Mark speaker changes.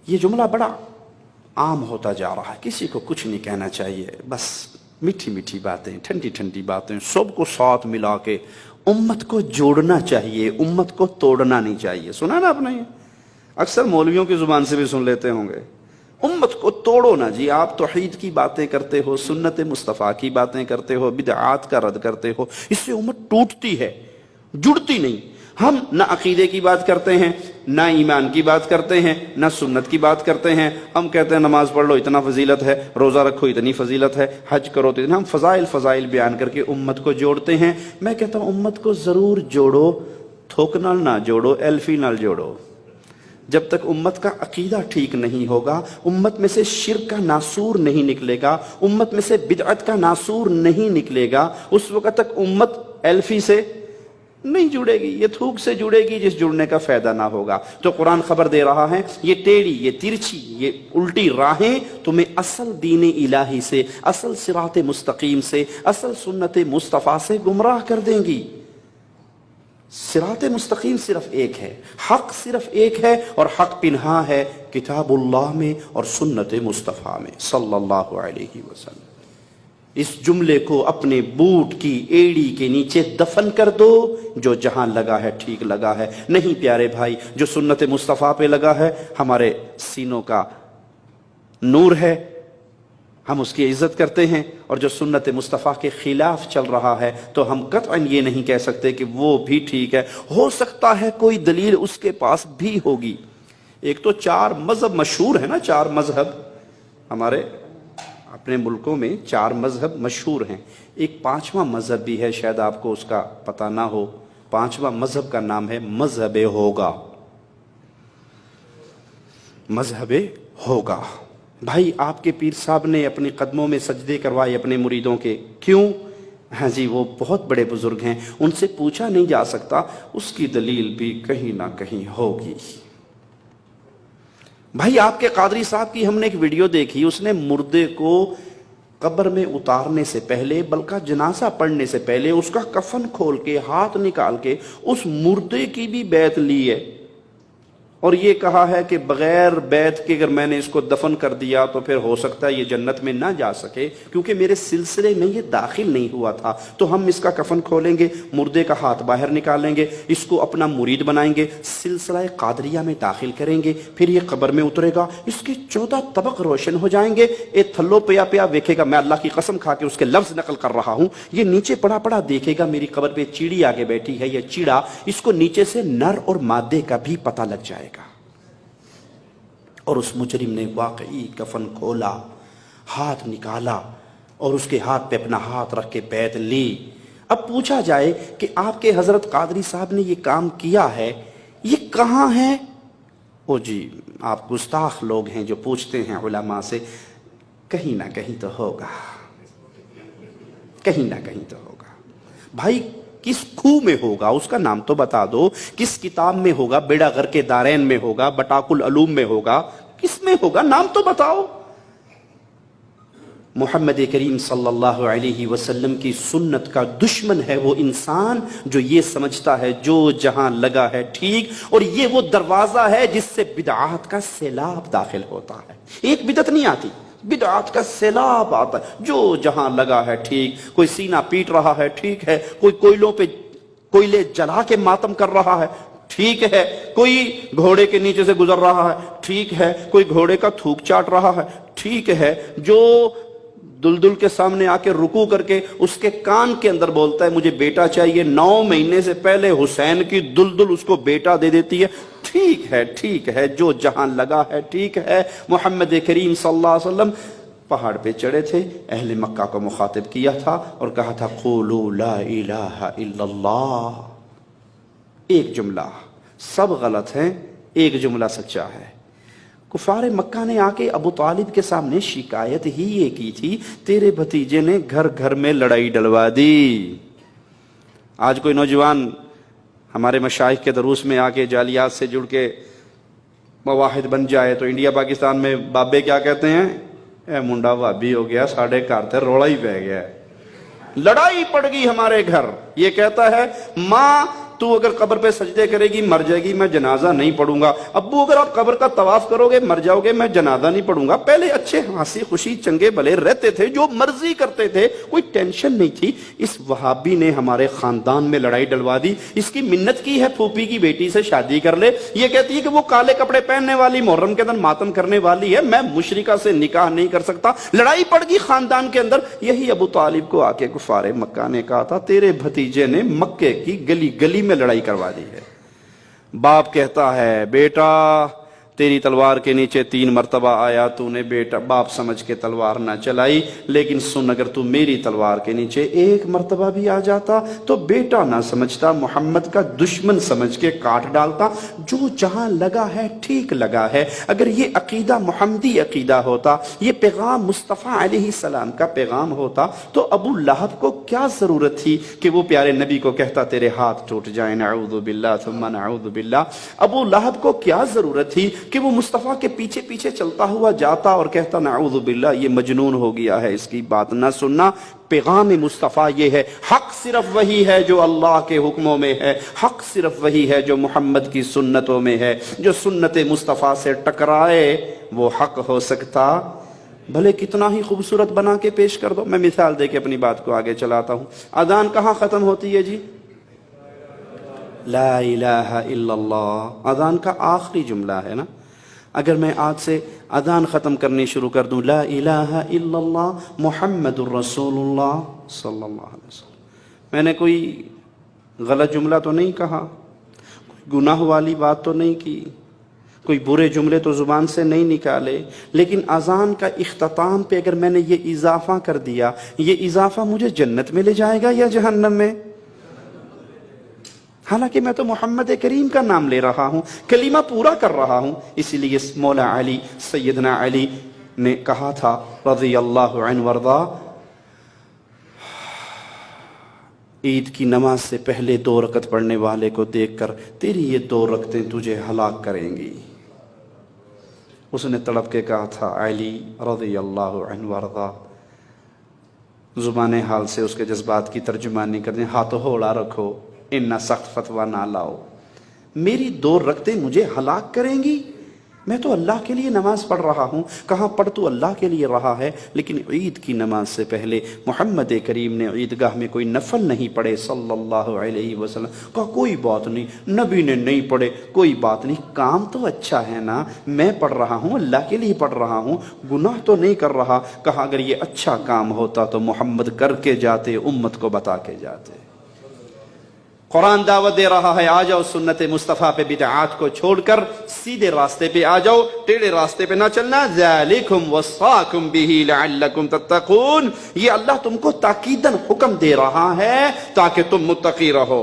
Speaker 1: یہ جملہ بڑا عام ہوتا جا رہا ہے، کسی کو کچھ نہیں کہنا چاہیے، بس میٹھی میٹھی باتیں، ٹھنڈی ٹھنڈی باتیں، سب کو ساتھ ملا کے امت کو جوڑنا چاہیے، امت کو توڑنا نہیں چاہیے۔ سنا نا آپ نے؟ یہ اکثر مولویوں کی زبان سے بھی سن لیتے ہوں گے، امت کو توڑو نا جی۔ آپ توحید کی باتیں کرتے ہو، سنت مصطفیٰ کی باتیں کرتے ہو، بدعات کا رد کرتے ہو، اس سے امت ٹوٹتی ہے، جڑتی نہیں۔ ہم نہ عقیدے کی بات کرتے ہیں، نہ ایمان کی بات کرتے ہیں، نہ سنت کی بات کرتے ہیں۔ ہم کہتے ہیں نماز پڑھ لو اتنا فضیلت ہے، روزہ رکھو اتنی فضیلت ہے، حج کرو تو اتنا۔ ہم فضائل بیان کر کے امت کو جوڑتے ہیں۔ میں کہتا ہوں امت کو ضرور جوڑو، تھوک نال نہ جوڑو، ایلفی نال جوڑو۔ جب تک امت کا عقیدہ ٹھیک نہیں ہوگا، امت میں سے شرک کا ناسور نہیں نکلے گا، امت میں سے بدعت کا ناسور نہیں نکلے گا، اس وقت تک امت ایلفی سے نہیں جڑے گی، یہ تھوک سے جڑے گی جس جڑنے کا فائدہ نہ ہوگا۔ تو قرآن خبر دے رہا ہے، یہ ٹیڑھی، یہ ترچھی، یہ الٹی راہیں تمہیں اصل دین الہی سے، اصل صراط مستقیم سے، اصل سنت مصطفیٰ سے گمراہ کر دیں گی۔ صراط مستقیم صرف ایک ہے، حق صرف ایک ہے، اور حق پنہا ہے کتاب اللہ میں اور سنت مصطفیٰ میں صلی اللہ علیہ وسلم۔ اس جملے کو اپنے بوٹ کی ایڑی کے نیچے دفن کر دو، جو جہاں لگا ہے ٹھیک لگا ہے۔ نہیں پیارے بھائی، جو سنت مصطفیٰ پہ لگا ہے ہمارے سینوں کا نور ہے، ہم اس کی عزت کرتے ہیں، اور جو سنت مصطفیٰ کے خلاف چل رہا ہے تو ہم قطعاً یہ نہیں کہہ سکتے کہ وہ بھی ٹھیک ہے۔ ہو سکتا ہے کوئی دلیل اس کے پاس بھی ہوگی۔ ایک تو 4 مذہب مشہور ہے نا، 4 مذہب ہمارے اپنے ملکوں میں 4 مذہب مشہور ہیں۔ ایک 5واں مذہب بھی ہے، شاید آپ کو اس کا پتہ نہ ہو۔ 5واں مذہب کا نام ہے مذہب ہوگا۔ مذہب ہوگا۔ بھائی آپ کے پیر صاحب نے اپنے قدموں میں سجدے کروائے اپنے مریدوں کے، کیوں؟ ہاں جی، وہ بہت بڑے بزرگ ہیں، ان سے پوچھا نہیں جا سکتا، اس کی دلیل بھی کہیں نہ کہیں ہوگی۔ بھائی آپ کے قادری صاحب کی ہم نے ایک ویڈیو دیکھی، اس نے مردے کو قبر میں اتارنے سے پہلے، بلکہ جنازہ پڑھنے سے پہلے، اس کا کفن کھول کے ہاتھ نکال کے اس مردے کی بھی بیعت لی ہے، اور یہ کہا ہے کہ بغیر بیعت کے اگر میں نے اس کو دفن کر دیا تو پھر ہو سکتا ہے یہ جنت میں نہ جا سکے، کیونکہ میرے سلسلے میں یہ داخل نہیں ہوا تھا۔ تو ہم اس کا کفن کھولیں گے، مردے کا ہاتھ باہر نکالیں گے، اس کو اپنا مرید بنائیں گے، سلسلہ قادریہ میں داخل کریں گے، پھر یہ قبر میں اترے گا، اس کے 14 طبق روشن ہو جائیں گے، ایک تھلو پیا پیا دیکھے گا، میں اللہ کی قسم کھا کے اس کے لفظ نقل کر رہا ہوں، یہ نیچے پڑا پڑا دیکھے گا میری قبر پہ چیڑی آگے بیٹھی ہے، یہ چیڑا، اس کو نیچے سے نر اور مادے کا بھی پتہ لگ جائے گا۔ اور اس مجرم نے واقعی کفن کھولا، ہاتھ نکالا، اور اس کے ہاتھ پہ اپنا ہاتھ رکھ کے بیعت لی۔ اب پوچھا جائے کہ آپ کے حضرت قادری صاحب نے یہ کام کیا ہے، یہ کہاں ہے؟ او جی، آپ گستاخ لوگ ہیں جو پوچھتے ہیں علماء سے، کہیں نہ کہیں تو ہوگا، کہیں نہ کہیں تو ہوگا۔ بھائی کس خو میں ہوگا اس کا نام تو بتا دو، کس کتاب میں ہوگا؟ بیڑا غر کے دارین میں ہوگا، بٹاک العلوم میں ہوگا، کس میں ہوگا؟ نام تو بتاؤ۔ محمد کریم صلی اللہ علیہ وسلم کی سنت کا دشمن ہے وہ انسان جو یہ سمجھتا ہے جو جہاں لگا ہے ٹھیک، اور یہ وہ دروازہ ہے جس سے بدعات کا سیلاب داخل ہوتا ہے۔ ایک بدعت نہیں آتی، بدعات کا سیلاب آتا ہے، جو جہاں لگا ہے ٹھیک۔ کوئی سینہ پیٹ رہا ہے ٹھیک ہے، کوئی کوئلوں پہ کوئلے جلا کے ماتم کر رہا ہے ٹھیک ہے، کوئی گھوڑے کے نیچے سے گزر رہا ہے ٹھیک ہے، کوئی گھوڑے کا تھوک چاٹ رہا ہے ٹھیک ہے، جو دلدل کے سامنے آ کے رکوع کر کے اس کے کان کے اندر بولتا ہے مجھے بیٹا چاہیے، 9 مہینے سے پہلے حسین کی دلدل اس کو بیٹا دے دیتی ہے، ٹھیک ہے، جو جہاں لگا ہے ٹھیک ہے۔ محمد کریم صلی اللہ علیہ وسلم پہاڑ پہ چڑھے تھے، اہل مکہ کو مخاطب کیا تھا اور کہا تھا قولوا لا الہ الا اللہ۔ ایک جملہ، سب غلط ہیں، ایک جملہ سچا ہے۔ کفار مکہ نے آ کے ابو طالب کے سامنے شکایت ہی یہ کی تھی، تیرے بھتیجے نے گھر گھر میں لڑائی ڈلوا دی۔ آج کوئی نوجوان ہمارے مشائخ کے دروس میں آ کے جعلیات سے جڑ کے مواحد بن جائے تو انڈیا پاکستان میں بابے کیا کہتے ہیں؟ اے منڈا وابی ہو گیا، ساڑھے گھر تے روڑا ہی پہ گیا، لڑائی پڑ گئی ہمارے گھر۔ یہ کہتا ہے ماں تو اگر قبر پہ سجدے کرے گی مر جائے گی، میں جنازہ نہیں پڑھوں گا۔ ابو اگر آپ قبر کا طواف کرو گے مر جاؤ گے، میں جنازہ نہیں پڑھوں گا۔ پہلے اچھے ہنسی خوشی چنگے بھلے رہتے تھے، جو مرضی کرتے تھے، کوئی ٹینشن نہیں تھی۔ اس وہابی نے ہمارے خاندان میں لڑائی ڈلوا دی، اس کی منت کی ہے پھوپھی کی بیٹی سے شادی کر لے، یہ کہتی ہے کہ وہ کالے کپڑے پہننے والی محرم کے دن ماتم کرنے والی ہے، میں مشرکہ سے نکاح نہیں کر سکتا۔ لڑائی پڑ گئی خاندان کے اندر۔ یہی ابو طالب کو آ کے کفار مکہ نے کہا تھا تیرے بھتیجے نے مکے کی گلی گلی میں لڑائی کروا دی ہے۔ باپ کہتا ہے بیٹا تیری تلوار کے نیچے 3 مرتبہ آیا، تو نے بیٹا باپ سمجھ کے تلوار نہ چلائی، لیکن سن اگر تو میری تلوار کے نیچے 1 مرتبہ بھی آ جاتا تو بیٹا نہ سمجھتا، محمد کا دشمن سمجھ کے کاٹ ڈالتا۔ جو جہاں لگا ہے ٹھیک لگا ہے۔ اگر یہ عقیدہ محمدی عقیدہ ہوتا، یہ پیغام مصطفیٰ علیہ السلام کا پیغام ہوتا، تو ابو لہب کو کیا ضرورت تھی کہ وہ پیارے نبی کو کہتا تیرے ہاتھ ٹوٹ جائیں، نعوذ باللہ ثم نعوذ باللہ۔ ابو لہب کو کیا ضرورت تھی کہ وہ مصطفیٰ کے پیچھے پیچھے چلتا ہوا جاتا اور کہتا نعوذ باللہ یہ مجنون ہو گیا ہے، اس کی بات نہ سننا۔ پیغام مصطفیٰ یہ ہے، حق صرف وہی ہے جو اللہ کے حکموں میں ہے، حق صرف وہی ہے جو محمد کی سنتوں میں ہے۔ جو سنت مصطفیٰ سے ٹکرائے وہ حق ہو سکتا بھلے کتنا ہی خوبصورت بنا کے پیش کر دو۔ میں مثال دے کے اپنی بات کو آگے چلاتا ہوں۔ اذان کہاں ختم ہوتی ہے جی؟ لا الہ الا اللہ، اذان کا آخری جملہ ہے نا۔ اگر میں آج سے اذان ختم کرنی شروع کر دوں لا الہ الا اللہ محمد الرسول اللہ صلی اللہ علیہ وسلم، میں نے کوئی غلط جملہ تو نہیں کہا، کوئی گناہ والی بات تو نہیں کی، کوئی برے جملے تو زبان سے نہیں نکالے، لیکن اذان کا اختتام پہ اگر میں نے یہ اضافہ کر دیا، یہ اضافہ مجھے جنت میں لے جائے گا یا جہنم میں؟ حالانکہ میں تو محمد کریم کا نام لے رہا ہوں، کلمہ پورا کر رہا ہوں۔ اسی لیے مولا علی سیدنا علی نے کہا تھا رضی اللہ عنہ وارضا، عید کی نماز سے پہلے 2 رکعت پڑھنے والے کو دیکھ کر تیری یہ 2 رکعتیں تجھے ہلاک کریں گی۔ اس نے تڑپ کے کہا تھا علی رضی اللہ عنہ وارضا، زبان حال سے اس کے جذبات کی ترجمانی کرنے، ہاتھوں ہوڑا رکھو، انہا سخت فتوہ نہ لاؤ، میری 2 رکعتیں مجھے ہلاک کریں گی؟ میں تو اللہ کے لیے نماز پڑھ رہا ہوں۔ کہاں پڑھ تو اللہ کے لیے رہا ہے، لیکن عید کی نماز سے پہلے محمد کریم نے عیدگاہ میں کوئی نفل نہیں پڑھے صلی اللہ علیہ وسلم۔ کہا کوئی بات نہیں، نبی نے نہیں پڑھے کوئی بات نہیں، کام تو اچھا ہے نا، میں پڑھ رہا ہوں اللہ کے لیے پڑھ رہا ہوں، گناہ تو نہیں کر رہا۔ کہا اگر یہ اچھا کام ہوتا تو محمد کر کے جاتے، امت کو بتا کے جاتے۔ قرآن دعوت دے رہا ہے آ جاؤ سنت مصطفیٰ پہ بدعات کو چھوڑ کر سیدھے راستے پہ آ جاؤ، ٹیڑھے راستے پہ نہ چلنا۔ ذالکم وصاکم بہ لعلکم تتقون، یہ اللہ تم کو تاکیداً حکم دے رہا ہے تاکہ تم متقی رہو۔